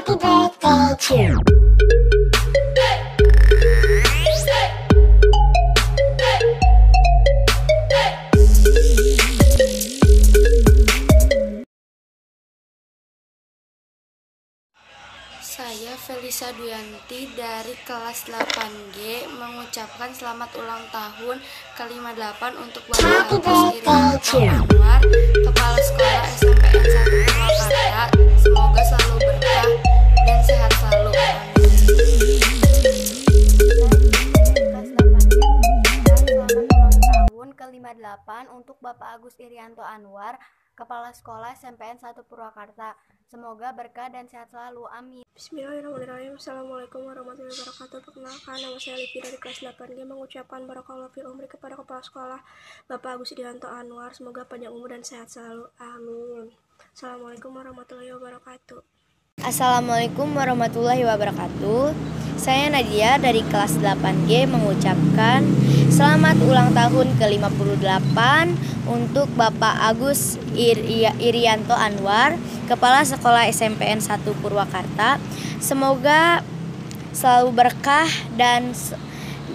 Happy birthday to Saya Felisa Duyanti dari kelas 8G mengucapkan selamat ulang tahun ke-58 untuk Bapak Agus Irianto Anwar, Kepala Sekolah SMPN 1 Purwakarta. Semoga selalu berkah dan sehat selalu. Ke-58 untuk Bapak Agus Irianto Anwar, Kepala Sekolah SMPN 1 Purwakarta. Semoga berkah dan sehat selalu. Amin. Bismillahirrahmanirrahim. Assalamualaikum warahmatullahi wabarakatuh. Perkenalkan, nama saya Livi dari kelas 8G mengucapkan barakallahu fil umri kepada Kepala Sekolah Bapak Agus Irianto Anwar. Semoga panjang umur dan sehat selalu. Amin. Assalamualaikum warahmatullahi wabarakatuh. Assalamualaikum warahmatullahi wabarakatuh. Saya Nadia dari kelas 8G mengucapkan selamat ulang tahun ke-58 untuk Bapak Agus Irianto Anwar, Kepala Sekolah SMPN 1 Purwakarta. Semoga selalu berkah dan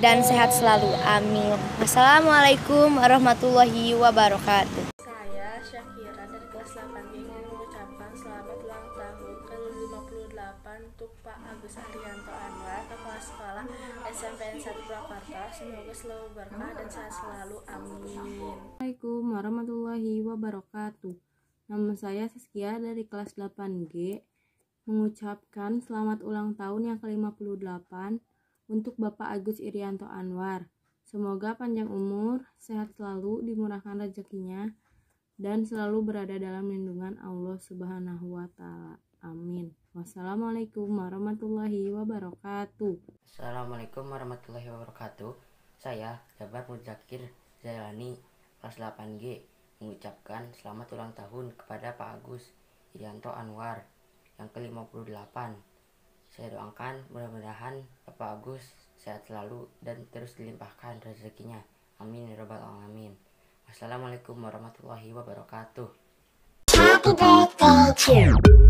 sehat selalu. Amin. Wassalamualaikum warahmatullahi wabarakatuh. Saya Syakira dari kelas 8G ingin mengucapkan selamat ulang tahun ke-58 untuk Pak Agus Irianto Anwar, Kepala Sekolah SMPN 1 Purwakarta. Semoga selalu berkah dan sehat selalu. Amin. Assalamualaikum warahmatullahi wabarakatuh. Nama saya Saskia dari kelas 8G mengucapkan selamat ulang tahun yang ke-58 untuk Bapak Agus Irianto Anwar. Semoga panjang umur, sehat selalu, dimurahkan rezekinya, dan selalu berada dalam lindungan Allah Subhanahu wa Ta'ala. Amin. Wassalamualaikum warahmatullahi wabarakatuh. Assalamualaikum warahmatullahi wabarakatuh. Saya Jabar Muzakir Zailani, kelas 8G, mengucapkan selamat ulang tahun kepada Pak Agus Irianto Anwar yang ke-58. Saya doakan mudah-mudahan Bapak Agus sehat selalu dan terus dilimpahkan rezekinya. Amin ya rabbal alamin. Wassalamualaikum warahmatullahi wabarakatuh. Happy birthday to